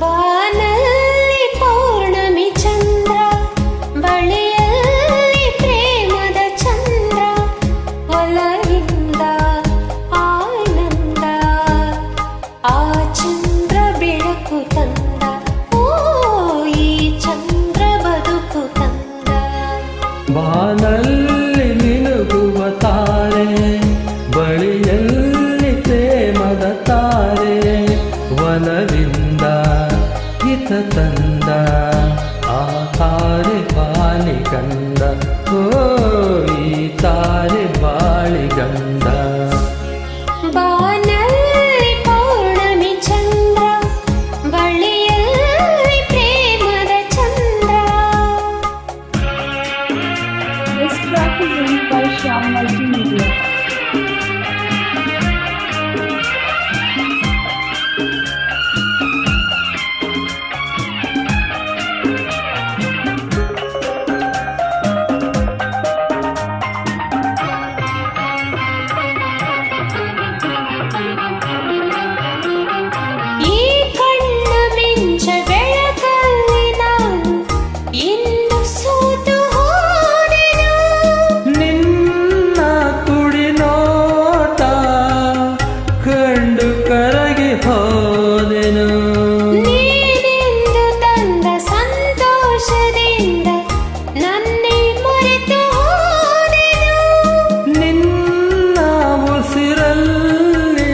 ಬಾನಲ್ಲಿ ಪೌರ್ಣಮಿ ಚಂದ್ರ, ಬಳಿಯಲ್ಲಿ ಪ್ರೇಮದ ಚಂದ್ರ, ಒಲವಿಂದ ಆನಂದ, ಆ ಚಂದ್ರ ಬೆಳಕು ತಂದ, ಓ ಈ ಚಂದ್ರ ಬದುಕು ತಂದ. ಬಾನಲ್ಲಿ ಮಿನುಗುವ ತಾರೆ, ಬಳಿಯಲ್ಲಿ ಪ್ರೇಮದ ತಾರೆ, ಒಲವಿಂದ ಹಿತ ತಂದ, ಆ ತಾರೆ ಬಾಳಿಗಂಧ, ಓ ಈ ತಾರೆ ಬಾಳಿಗಂಧ. ಬಾನಲ್ಲಿ ಪೌರ್ಣಮಿ ಚಂದ್ರ, ಬಳಿಯಲ್ಲಿ ಪ್ರೇಮದ ಚಂದ್ರ. This track is linked by Shyam Multimedia. ಈ ಕಣ್ಣ ಮಿಂಚ ಬೆಳಕಲ್ಲಿ ನಾನು ಇಂದು ಸೋತು ಹೋದೆನು. ನಿನ್ನ ಕುಡಿ ನೋಟ ಕಂಡು ಕರಗಿ ಹೋದೆನು. ನೀನೆಂದು ತಂದ ಸಂತೋಷದಿಂದ ನನ್ನೇ ಮರೆತು ಹೋದೆನು. ನಿನ್ನ ಉಸಿರಲ್ಲಿ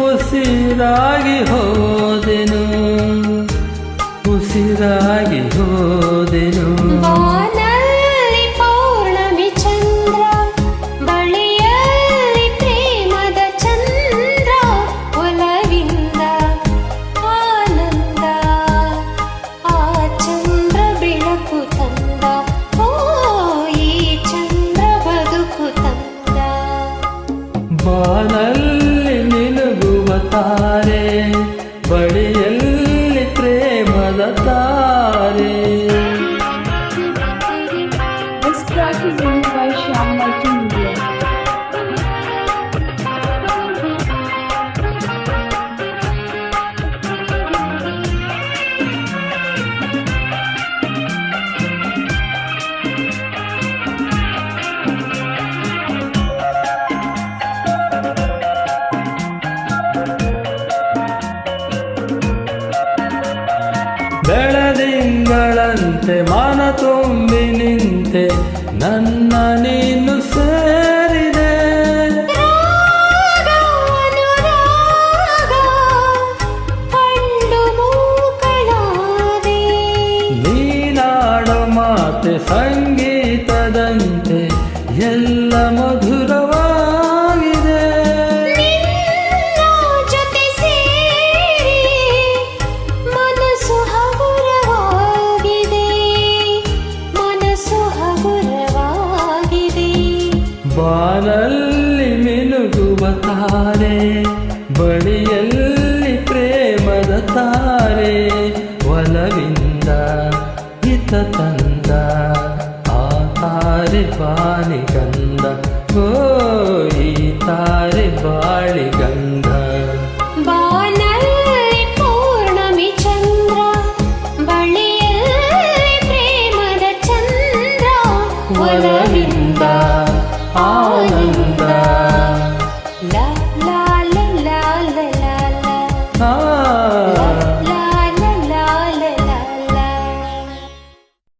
ಉಸಿರಾಗಿ ಹೋದೆನು, ಉಸಿರಾಗಿ ಹೋದೆನು. ಬಾನಲ್ಲಿ ಪೌರ್ಣಮಿ ಚಂದ್ರ, ಬಳಿಯಲ್ಲಿ ಪ್ರೇಮದ ಚಂದ್ರ, ಒಲವಿಂದ ಆನಂದ, ಆ ಚಂದ್ರ ಬೆಳಕು ತಂದ, ಓ ಈ ಚಂದ್ರ ಬದುಕು ತಂದ. ಬಾನಲ್ಲಿ ಮಿನುಗುವ ತಾರೆ, ಬಳಿಯಲ್ಲಿ ಪ್ರೇಮದ ತಾರೆ. This track is linked by Shyam Multimedia. ಬೆಳದಿಂಗಳಂತೆ ಮನ ತುಂಬಿ ನಿಂತೆ, ನನ್ನ ನೀನು ಸೇರಿದೆ. ರಾಗ ಅನುರಾಗ ಕಂಡು ಮೂಕಳಾದೆ. ನೀನಾಡೋ ಮಾತೆ ಸಂಗೀತದಂತೆ ಎಲ್ಲ ಮಧುರವಾಗಿದೆ. ನಿನ್ನ ಜೊತೆ ಸೇರಿ ಮನಸ್ಸು ಹಗುರವಾಗಿದೆ, ಮನಸ್ಸು ಹಗುರವಾಗಿದೆ. ಬಾನಲ್ಲಿ ಮಿನುಗುವ ತಾರೆ, ಬಳಿಯಲ್ಲಿ ಪ್ರೇಮದ ತಾರೆ, ಒಲವಿಂದ ಹಿತ ತಂದ, ಆ ತಾರೆ ಬಾಳಿಗಂಧ, ಓ ಈ ತಾರೆ ಬಾಳಿಗಂಧ. ಬಾನಲ್ಲಿ ಪೌರ್ಣಮಿ ಚಂದ್ರ, ಬಳಿಯಲ್ಲಿ ಪ್ರೇಮದ ಚಂದ್ರ, ಒಲವಿಂದ ಆನಂದ